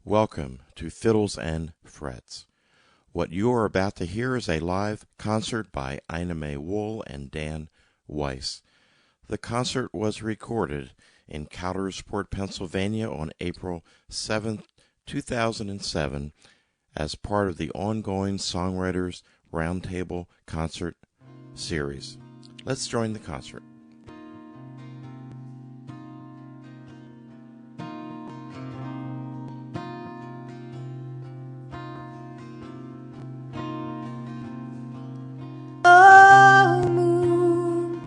Welcome to Fiddles and Frets. What you are about to hear is a live concert by May and Dan Weiss. The concert was recorded in Coudersport, Pennsylvania on April 7, 2007 as part of the ongoing Songwriters Roundtable concert series. Let's join the concert. Oh, moon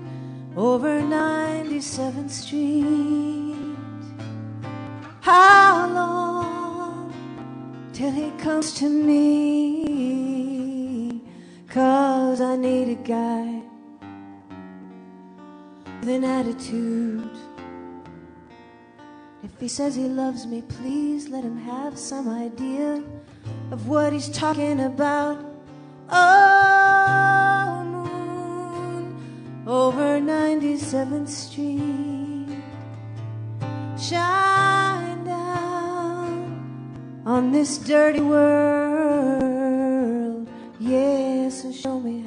over 97th Street, how long till he comes to me? 'Cause I need a guy with an attitude. If he says he loves me, please let him have some idea of what he's talking about. Oh, moon over 97th Street, shine down on this dirty world. Yes, and show me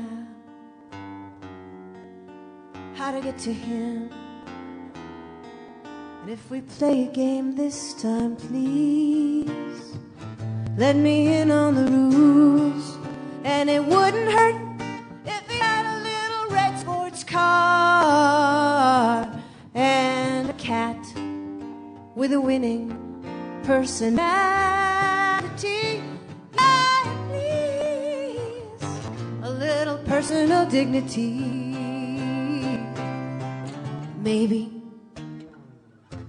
how to get to him. And if we play a game this time, please let me in on the rules. And it wouldn't hurt if he had a little red sports car and a cat with a winning personality. And please, a little personal dignity. Maybe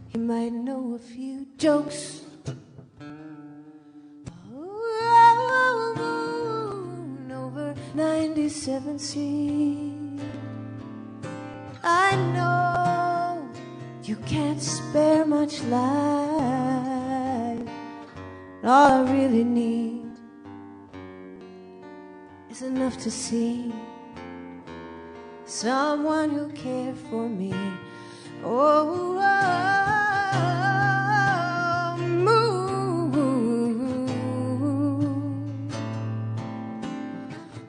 he might know a few jokes. Oh, moon over 97th Street. I know you can't spare much life. All I really need is enough to see someone who cared for me. Oh, moon,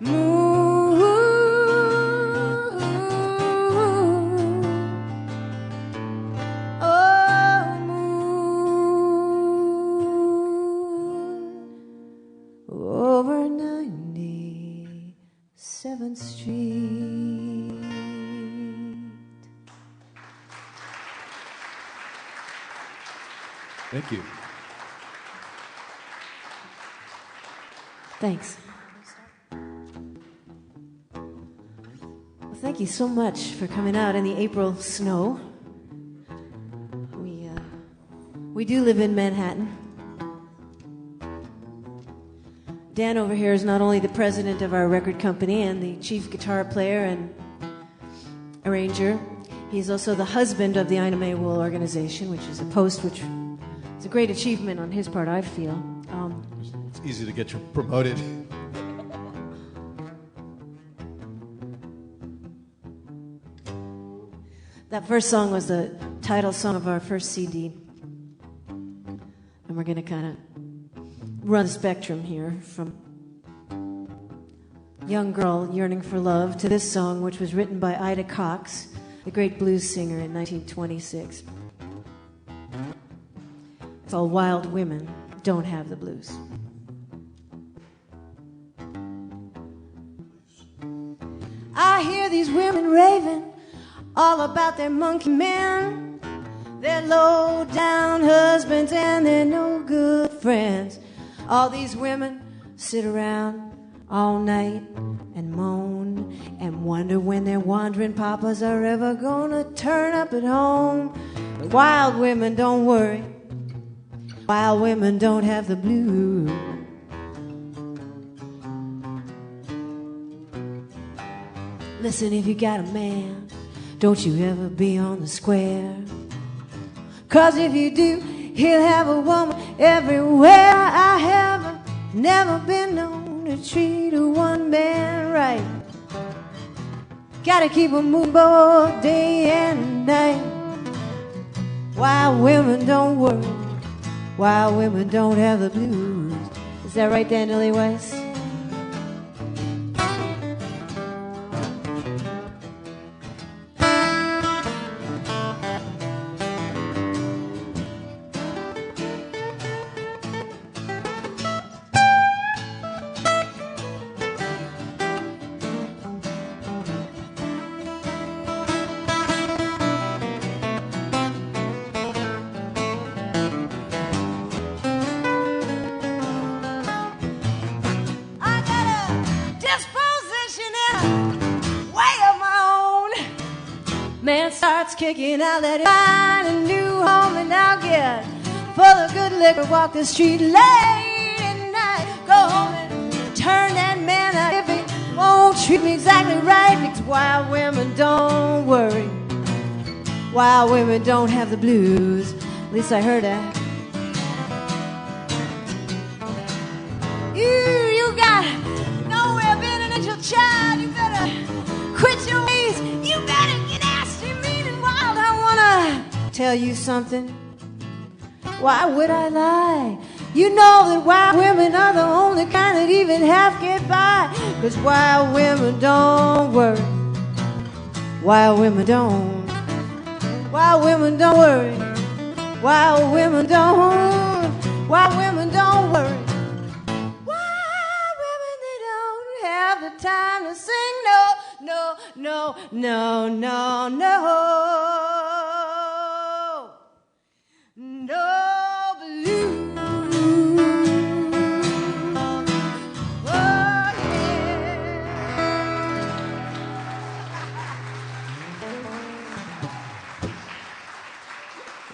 moon, oh, moon over 97th Street. Thank you. Thanks. Well, thank you so much for coming out in the April snow. We do live in Manhattan. Dan over here is not only the president of our record company and the chief guitar player and arranger, he's also the husband of the Ina May Wool organization, which is a post which is a great achievement on his part, I feel. It's easy to get you promoted. That first song was the title song of our first CD. And we're going to kind of run a spectrum here from Young Girl Yearning for Love to this song, which was written by Ida Cox, the great blues singer, in 1926. It's all Wild Women Don't Have the Blues. I hear these women raving all about their monkey men, their low-down husbands, and their no-good friends. All these women sit around all night and moan and wonder when their wandering papas are ever gonna turn up at home. But wild women, don't worry. Wild women don't have the blues. Listen, if you got a man, don't you ever be on the square. 'Cause if you do, he'll have a woman everywhere. I haven't never been known to treat a one man right. Gotta keep 'em moving both day and night. Wild women, don't worry. why women don't have the blues. Is that right, Dan Weiss? Man starts kicking, I'll let it find a new home and I'll get full of good liquor, walk the street late at night, go home and turn that man out if he won't treat me exactly right. Because wild women don't worry, wild women don't have the blues. At least I heard that. You got nowhere been an angel child. You better quit your ways. You better get nasty, mean and wild. I wanna tell you something. Why would I lie? You know that wild women are the only kind that even half get by. 'Cause wild women don't worry, wild women don't. Wild women don't worry, wild women don't. Wild women don't worry. Wild women, they don't have the time to sing no, no, no, no, no, no. No blues. Oh,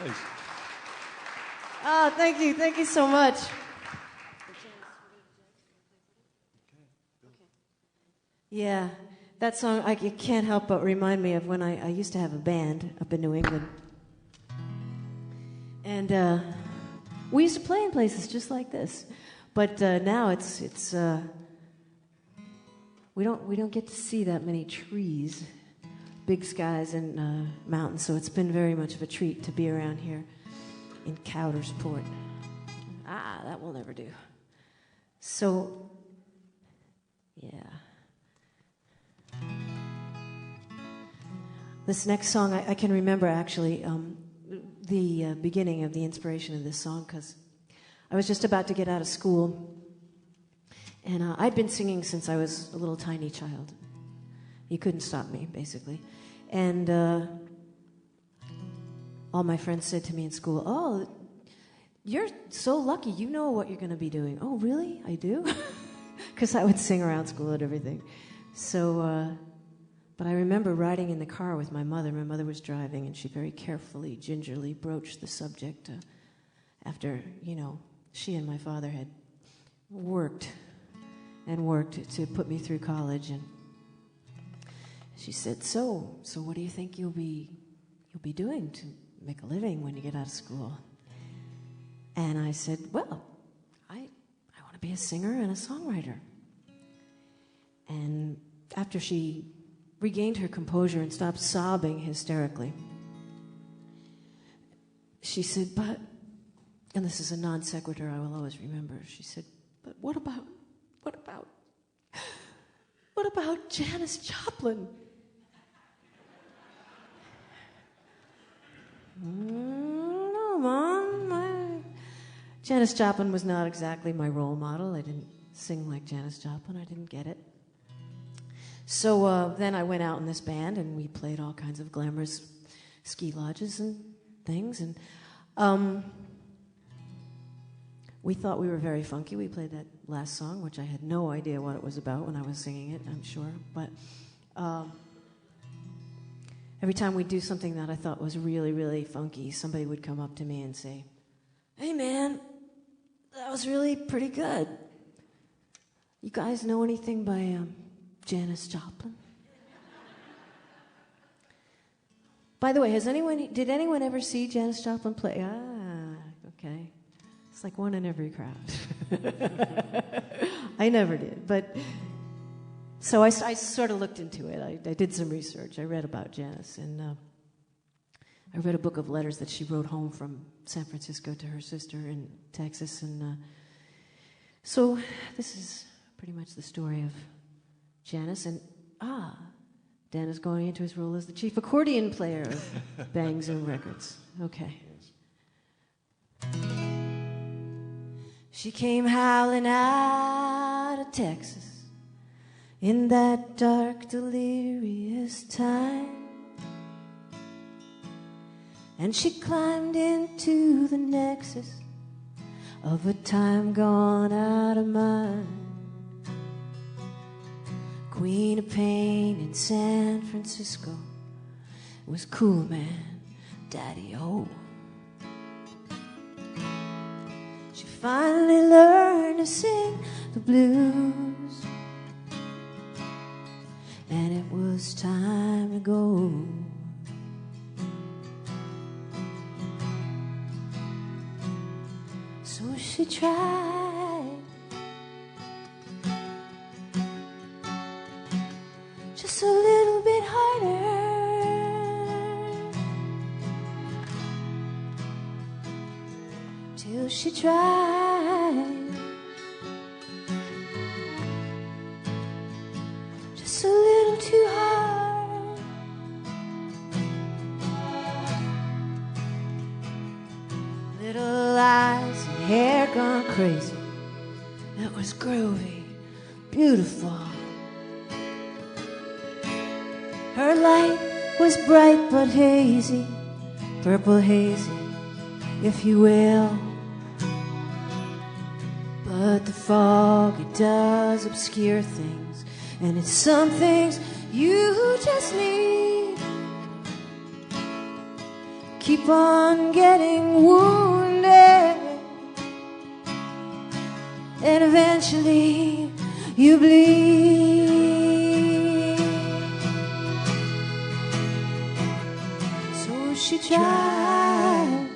Thanks. oh, thank you. Thank you so much. Yeah, that song, it can't help but remind me of when I used to have a band up in New England. And we used to play in places just like this. But now it's we don't get to see that many trees, big skies and mountains, so it's been very much of a treat to be around here in Coudersport. That will never do. So, yeah. This next song, I can remember actually the beginning of the inspiration of this song, because I was just about to get out of school, and I'd been singing since I was a little tiny child. You couldn't stop me, basically. And all my friends said to me in school, "Oh, you're so lucky. You know what you're going to be doing." "Oh, really? I do?" Because I would sing around school and everything. So... But I remember riding in the car with my mother. My mother was driving, and she very carefully, gingerly broached the subject after, she and my father had worked to put me through college. And she said, so what do you think you'll be doing to make a living when you get out of school?" And I said, "Well, I want to be a singer and a songwriter." And after she regained her composure and stopped sobbing hysterically, she said, "But," and this is a non sequitur I will always remember, she said, "But what about Janis Joplin?" "No, Mom. Janis Joplin was not exactly my role model. I didn't sing like Janis Joplin. I didn't get it." So then I went out in this band, and we played all kinds of glamorous ski lodges and things. And we thought we were very funky. We played that last song, which I had no idea what it was about when I was singing it, I'm sure. But every time we'd do something that I thought was really, really funky, somebody would come up to me and say, "Hey, man, that was really pretty good. You guys know anything by Janis Joplin?" By the way, did anyone ever see Janis Joplin play? Okay. It's like one in every crowd. I never did, but so I sort of looked into it. I did some research. I read about Janis, and I read a book of letters that she wrote home from San Francisco to her sister in Texas, and so this is pretty much the story of Janice, and Dan is going into his role as the chief accordion player of Bang Zoom Records. Okay. She came howling out of Texas in that dark, delirious time, and she climbed into the nexus of a time gone out of mind. Queen of Pain in San Francisco was cool, man, daddy-o. She finally learned to sing the blues, and it was time to go. So she tried, just a little bit harder, till she tried, just a little too hard. Little eyes and hair gone crazy. It was groovy, beautiful. Her light was bright but hazy, purple hazy, if you will. But the fog, it does obscure things, and it's some things you just need. Keep on getting wounded, and eventually you bleed. So she tried,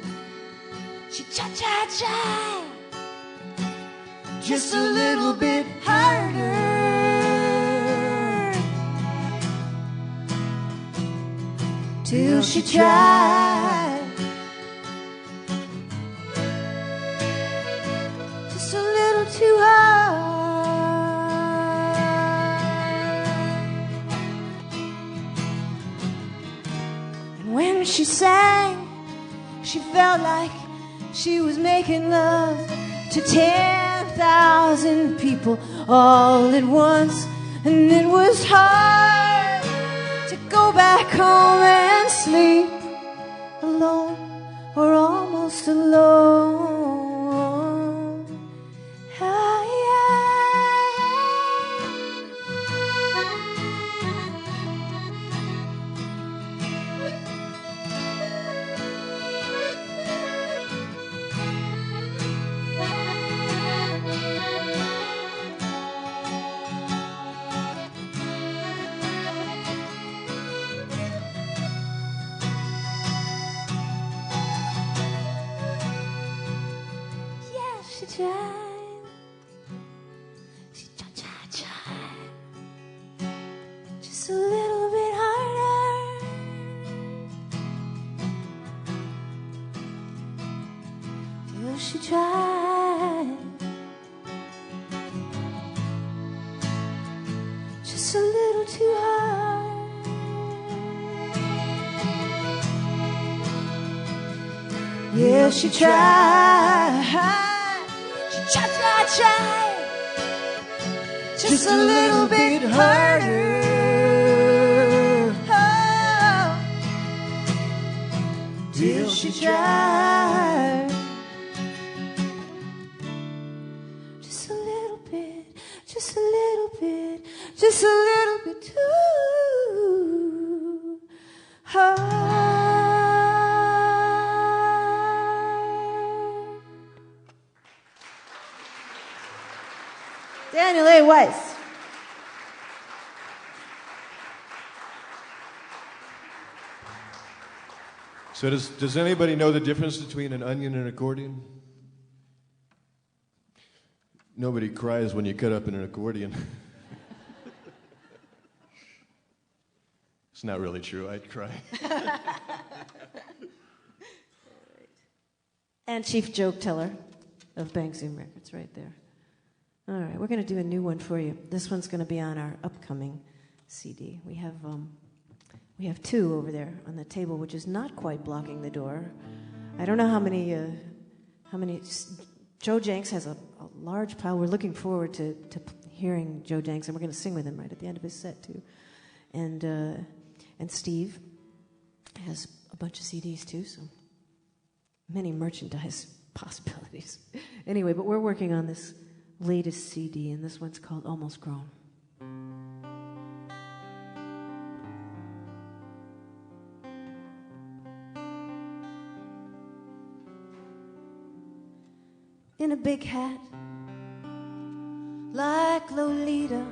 she tried, just a little bit harder, till she tried, just a little too hard. And when she sang, she felt like she was making love to 10,000 people all at once. And it was hard to go back home and sleep alone, or almost alone. She tried, just a little bit harder, till she tried, just a little too hard. Yeah, she tried. Try, just a little bit harder, oh, till she tried, just a little bit, just a little bit, just a little bit too hard. Daniel A. Weiss. So does anybody know the difference between an onion and an accordion? Nobody cries when you cut up in an accordion. It's not really true. I'd cry. And chief joke teller of Bang Zoom Records right there. All right, we're going to do a new one for you. This one's going to be on our upcoming CD. We have two over there on the table, which is not quite blocking the door. I don't know how many. Joe Jenks has a large pile. We're looking forward to hearing Joe Jenks, and we're going to sing with him right at the end of his set too. And Steve has a bunch of CDs too, so many merchandise possibilities. Anyway, but we're working on this latest CD, and this one's called Almost Grown. In a big hat, like Lolita,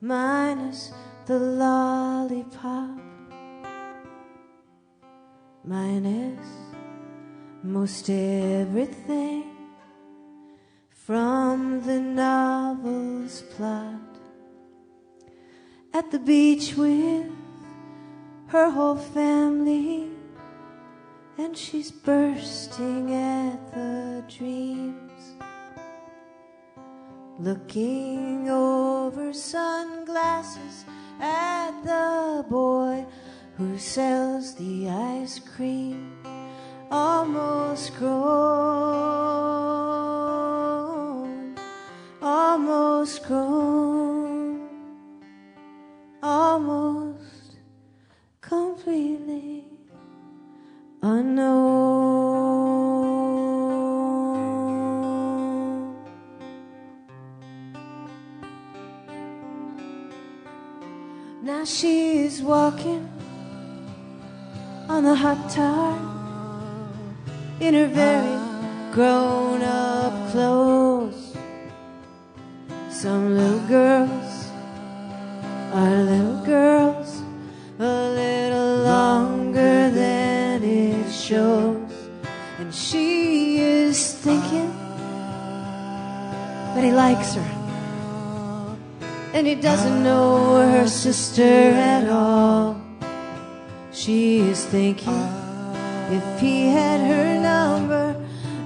minus the lollipop, minus most everything from the novel's plot. At the beach with her whole family, and she's bursting at the dreams, looking over sunglasses at the boy who sells the ice cream. Almost grown, almost grown, almost completely unknown. Now she is walking on the hot tar in her very grown-up clothes. Some little girls are little girls, a little longer than it shows. And she is thinking that he likes her, and he doesn't know her sister at all. She is thinking, if he had her number,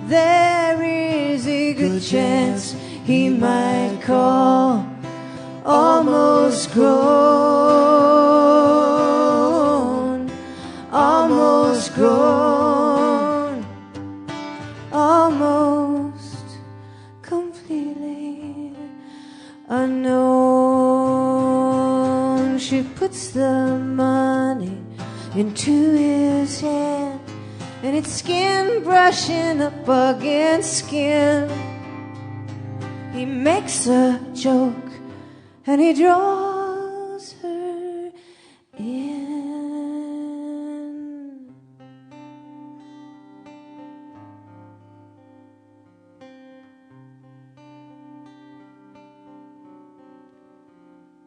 there is a good chance he might call. Almost grown, almost grown, almost completely unknown. She puts the money into his hand, and it's skin brushing up against skin. He makes a joke, and he draws her in.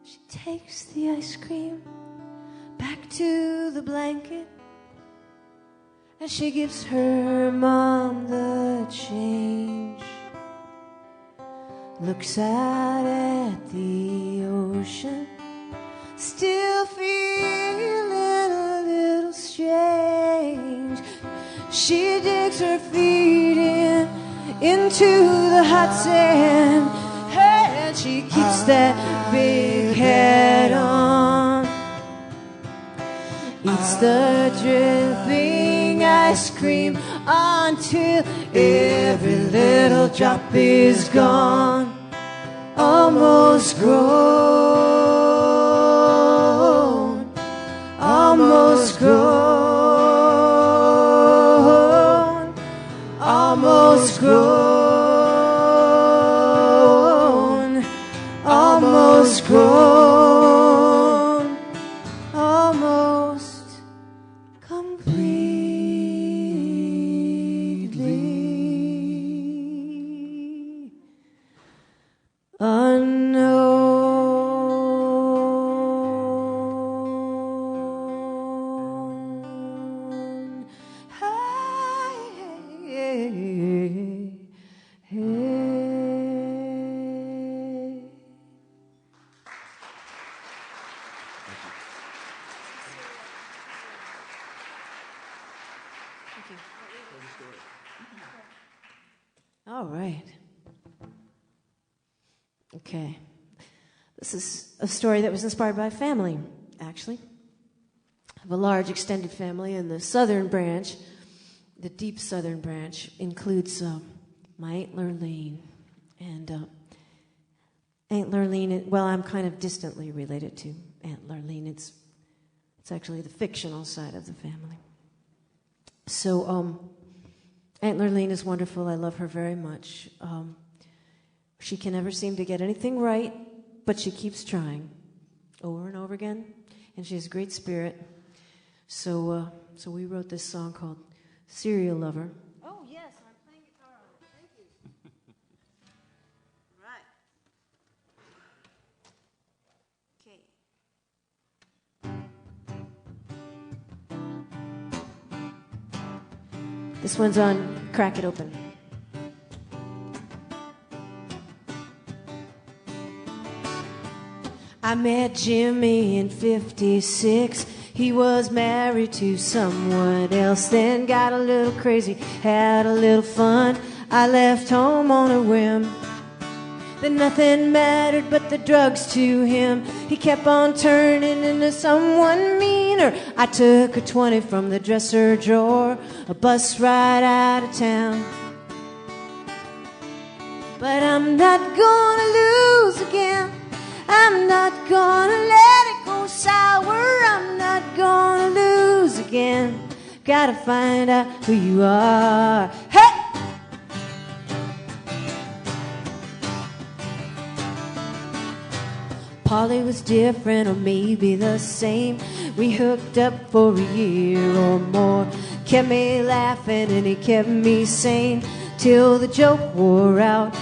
She takes the ice cream back to the blanket, and she gives her mom the change. Looks out at the ocean, still feeling a little strange. She digs her feet into the hot sand, and she keeps that big hat on. Eats the dripping ice cream until every little drop is gone. Almost grown, almost grown, almost grown, almost grown, almost completely unknown. Hey, hey. Thank you. right. Okay. This is a story that was inspired by family, actually. I have a large extended family, and the southern branch, the deep southern branch, includes my Aunt Lurleen. And Aunt Lurleen, well, I'm kind of distantly related to Aunt Lurleen. It's actually the fictional side of the family. So Aunt Lurleen is wonderful. I love her very much. She can never seem to get anything right, but she keeps trying over and over again, and she has a great spirit. So we wrote this song called Serial Lover. Oh, yes, I'm playing guitar on it. Thank you. Right. Okay. This one's on Crack It Open. I met Jimmy in 56. He was married to someone else, then got a little crazy, had a little fun. I left home on a whim. Then nothing mattered but the drugs to him. He kept on turning into someone meaner. I took a 20 from the dresser drawer, a bus ride out of town. But I'm not gonna lose again. I'm not gonna let it go sour. I'm not gonna lose again. Gotta find out who you are. Hey! Polly was different or maybe the same. We hooked up for a year or more. Kept me laughing and he kept me sane till the joke wore out.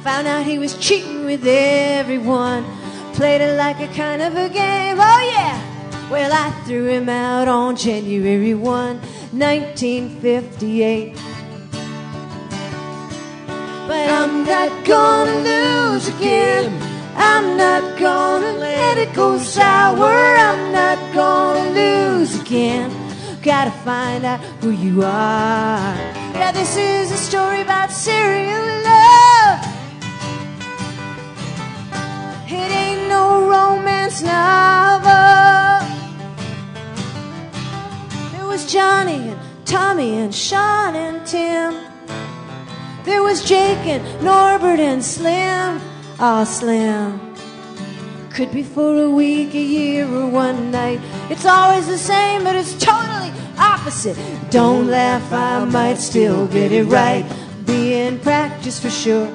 Found out he was cheating with everyone. Played it like a kind of a game, oh yeah. Well, I threw him out on January 1, 1958. But I'm not gonna lose again. I'm not gonna let it go sour. I'm not gonna lose again. Gotta find out who you are. Yeah, this is a story about serial love. It ain't no romance novel. There was Johnny and Tommy and Sean and Tim. There was Jake and Norbert and Slim. Aw, Slim. Could be for a week, a year, or one night. It's always the same, but it's totally opposite. Don't laugh, I might still get it right. Be in practice for sure.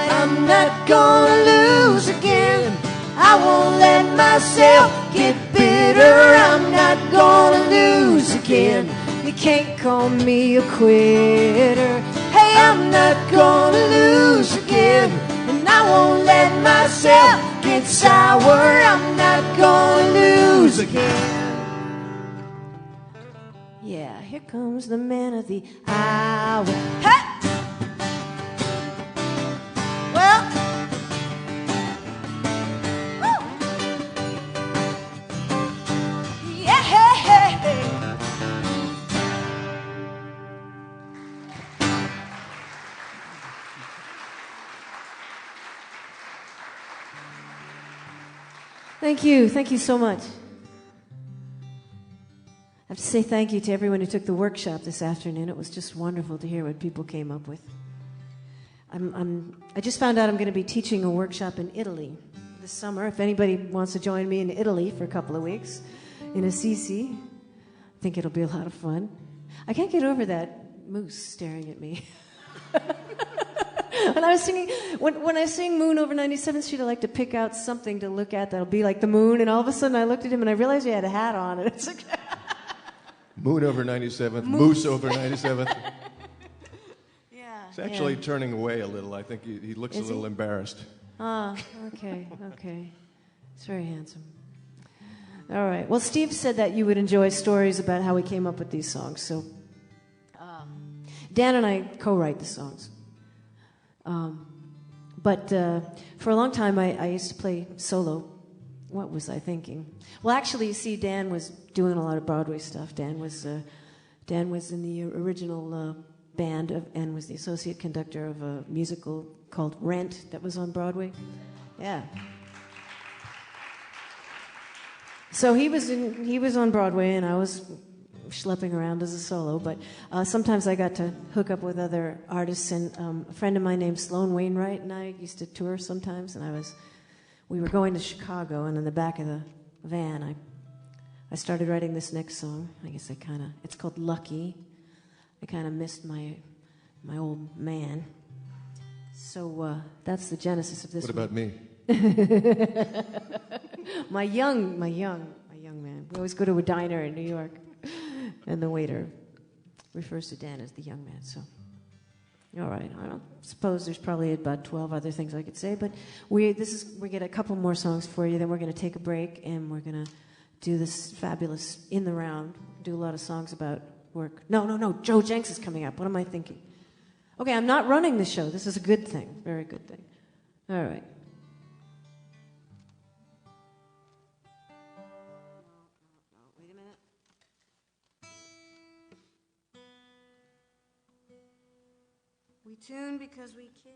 I'm not gonna lose again. I won't let myself get bitter. I'm not gonna lose again. You can't call me a quitter. Hey, I'm not gonna lose again. And I won't let myself get sour. I'm not gonna lose again. Yeah, here comes the man of the hour. Hey! Well, woo. Yeah, hey, hey, hey. Thank you so much. I have to say thank you to everyone who took the workshop this afternoon. It was just wonderful to hear what people came up with. I just found out I'm going to be teaching a workshop in Italy this summer. If anybody wants to join me in Italy for a couple of weeks in Assisi, I think it'll be a lot of fun. I can't get over that moose staring at me. And I was singing, when I sing Moon over 97th Street, I like to pick out something to look at that'll be like the moon, and all of a sudden I looked at him and I realized he had a hat on, and it's like... Moon over 97th, moose over 97th. Yeah. He's actually turning away a little. I think he looks a little embarrassed. Ah, okay. He's very handsome. All right. Well, Steve said that you would enjoy stories about how we came up with these songs, so Dan and I co-write the songs. But for a long time, I used to play solo. What was I thinking? Well, actually, you see, Dan was doing a lot of Broadway stuff. Dan was Dan was in the original band and was the associate conductor of a musical called Rent that was on Broadway. Yeah. So he was on Broadway, and I was schlepping around as a solo. But sometimes I got to hook up with other artists, and a friend of mine named Sloan Wainwright and I used to tour sometimes. And we were going to Chicago, and in the back of the van, I started writing this next song. I guess it's called Lucky. I kind of missed my old man. So that's the genesis of this. What about me? my young man. We always go to a diner in New York, and the waiter refers to Dan as the young man. So, all right. I don't suppose there's probably about 12 other things I could say, but we get a couple more songs for you. Then we're going to take a break, and we're going to do this fabulous in the round. Do a lot of songs about work. No. Joe Jenks is coming up. What am I thinking? Okay, I'm not running the show. This is a good thing. Very good thing. All right. Wait a minute. We tune because we care.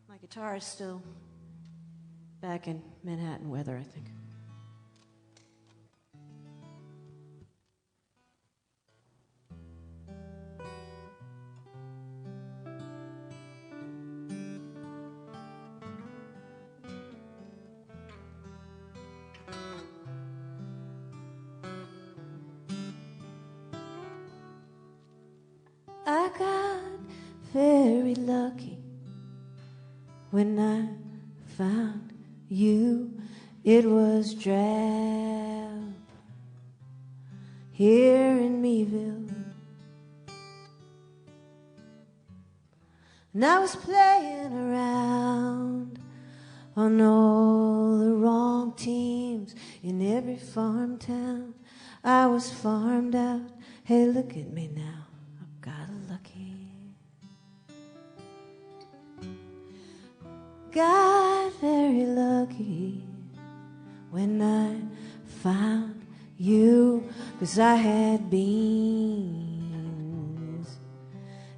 My guitar is still back in Manhattan weather, I think. I got very lucky when I found you. It was drab here in Meeville, and I was playing around on all the wrong teams in every farm town. I was farmed out. Hey, look at me now, I've got lucky. Got very lucky when I found you, 'cause I had beans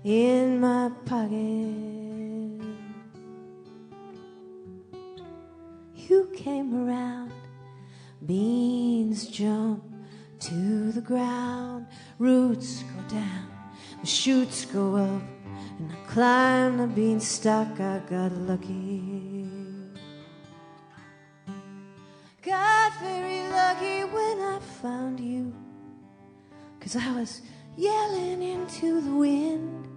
in my pocket. You came around, beans jump to the ground, roots go down, the shoots go up, and I climbed the beanstalk. I got lucky. Got very lucky when I found you, 'cause I was yelling into the wind,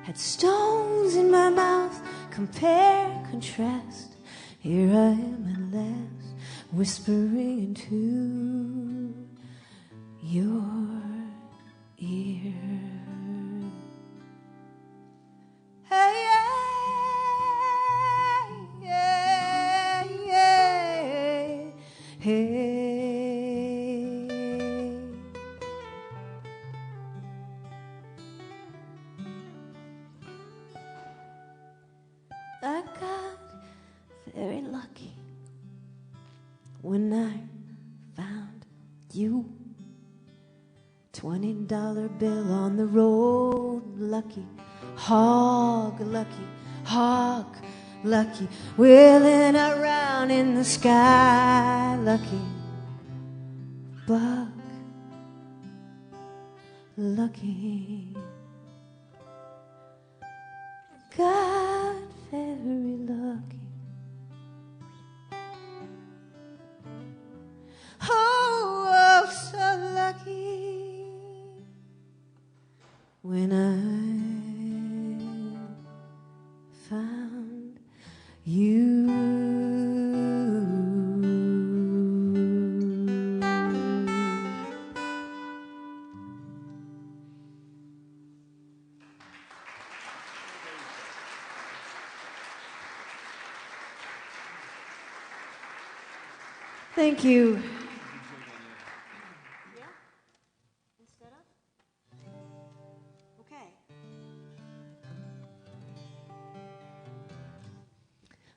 had stones in my mouth, compare, contrast. Here I am at last, whispering into your ear. Hey, yeah, yeah, hey. I got very lucky when I found you. $20 bill on the road, lucky. Hog lucky, hawk lucky, wheeling around in the sky, lucky. Buck lucky. Got very lucky. Oh, so lucky when I found you. Thank you.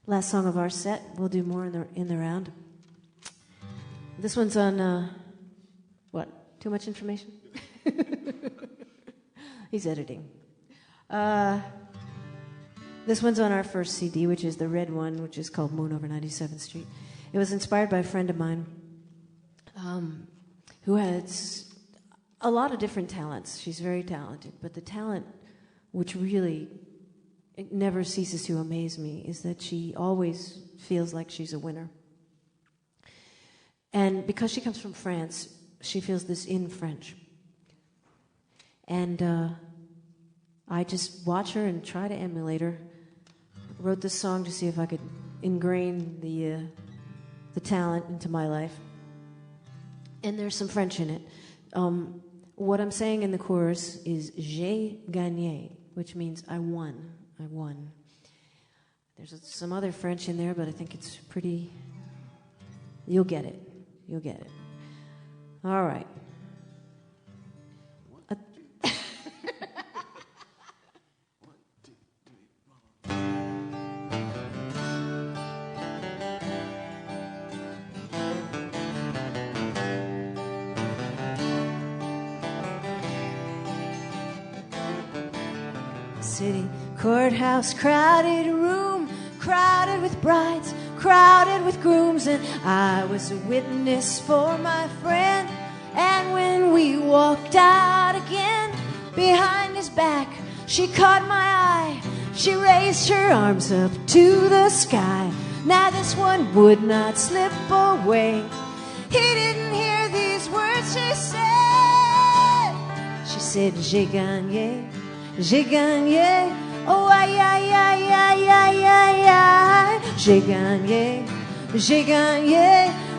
Last song of our set. We'll do more in the round. This one's on, what? Too much information? He's editing. This one's on our first CD, which is the red one, which is called Moon Over 97th Street. It was inspired by a friend of mine who has a lot of different talents. She's very talented, but the talent which really it never ceases to amaze me is that she always feels like she's a winner. And because she comes from France, she feels this in French. And I just watch her and try to emulate her. Wrote this song to see if I could ingrain the talent into my life. And there's some French in it. What I'm saying in the chorus is j'ai gagné, which means I won. I won. There's some other French in there, but I think it's pretty... You'll get it. You'll get it. All right. City courthouse, crowded room, crowded with brides, crowded with grooms, and I was a witness for my friend. And when we walked out again, behind his back, she caught my eye. She raised her arms up to the sky. Now this one would not slip away. He didn't hear these words she said. She said, j'ai gagné. J'ai gagné, oh aïe aïe aïe aïe aïe aïe aïe. J'ai gagné,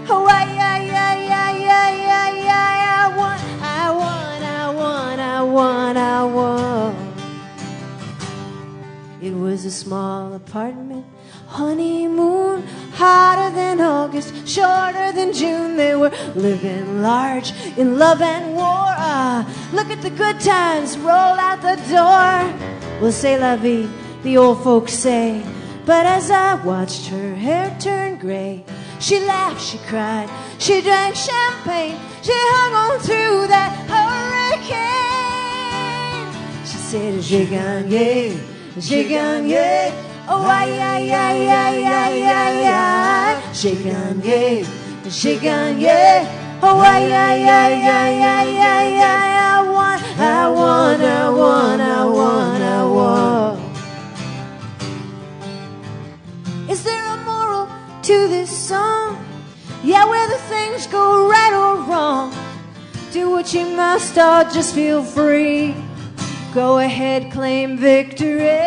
oh aïe aïe aïe aïe aïe aïe aïe. I won, I won, I won, I won, I won. It was a small apartment, honeymoon, hotter than August, shorter than June. They were living large in love and war. Look at the good times roll out the door. We'll say la vie, the old folks say. But as I watched her hair turn gray, she laughed, she cried, she drank champagne, she hung on through that hurricane. She said, j'ai gagné, j'ai gagné, oh aïe aïe aïe aïe aïe aïe aïe. J'ai gagné, oh aïe aïe aïe aïe aïe aïe aïe. I won, I won, I won, I won. Is there a moral to this song? Yeah, whether things go right or wrong, do what you must or just feel free. Go ahead, claim victory.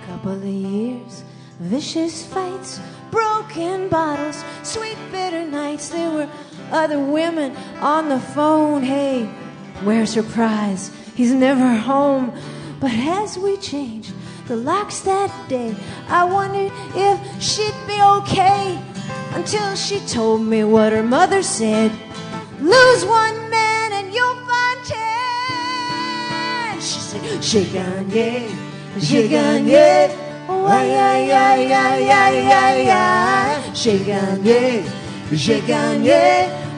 Couple of years, vicious fights, broken bottles, sweet bitter nights. There were other women on the phone. Hey, where's her prize? He's never home. But as we changed the locks that day, I wondered if she'd be okay, until she told me what her mother said: lose one man and you'll find 10. She said, j'ai gagné, j'ai gagné, oh aïe aïe aïe aïe aïe aïe aïe. J'ai gagné,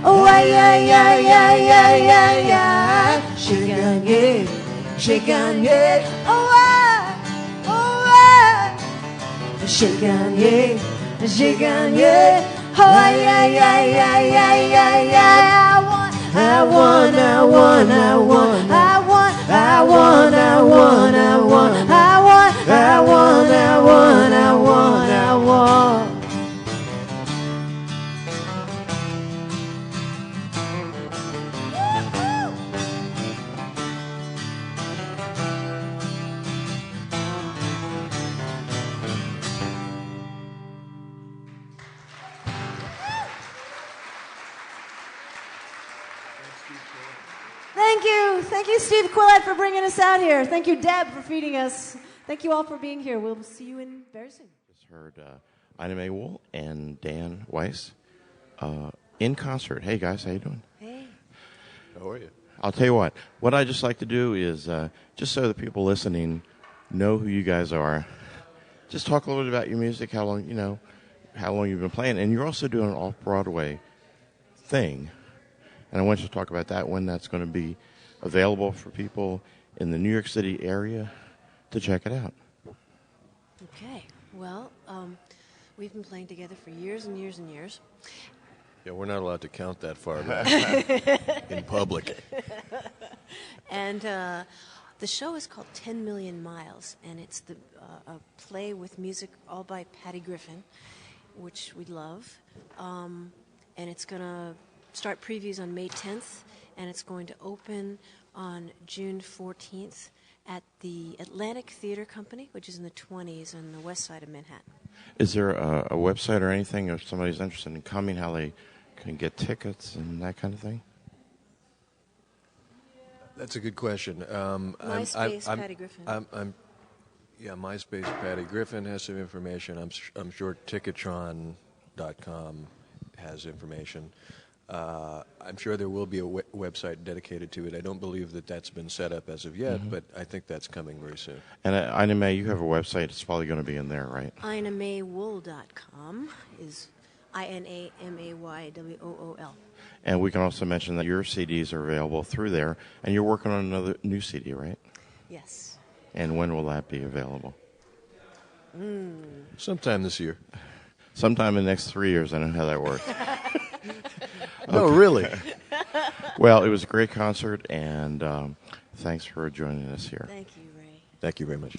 oh aïe aïe aïe aïe aïe aïe aïe. J'ai gagné, oh aïe, oh aïe. J'ai gagné, oh aïe aïe aïe aïe aïe aïe aïe. I won, I won, I won, I won, I won, I won, I won, I won, I won, I won, I won, I won. Thank you, Steve Quelet, for bringing us out here. Thank you, Deb, for feeding us. Thank you all for being here. We'll see you in very soon. Just heard Ina May Wool and Dan Weiss in concert. Hey guys, how you doing? Hey. How are you? I'll tell you what I just like to do is, just so the people listening know who you guys are, just talk a little bit about your music, how long you've been playing, and you're also doing an off-Broadway thing. And I want you to talk about that, when that's going to be available for people in the New York City area to check it out. Okay. Well, we've been playing together for years and years and years. Yeah, we're not allowed to count that far back in public. And the show is called 10 Million Miles, and it's a play with music all by Patty Griffin, which we love. And it's going to start previews on May 10th, and it's going to open on June 14th at the Atlantic Theater Company, which is in the 20s on the west side of Manhattan. Is there a website or anything if somebody's interested in coming, how they can get tickets and that kind of thing? That's a good question. MySpace, Patty Griffin. MySpace, Patty Griffin has some information. I'm sure Ticketron.com has information. I'm sure there will be a website dedicated to it. I don't believe that's been set up as of yet, but I think that's coming very soon. And Ina May, you have a website. It's probably going to be in there, right? InaMayWool.com is InaMayWool. And we can also mention that your CDs are available through there, and you're working on another new CD, right? Yes. And when will that be available? Sometime this year. Sometime in the next 3 years. I know how that works. No, really. Well, it was a great concert, and thanks for joining us here. Thank you, Ray. Thank you very much.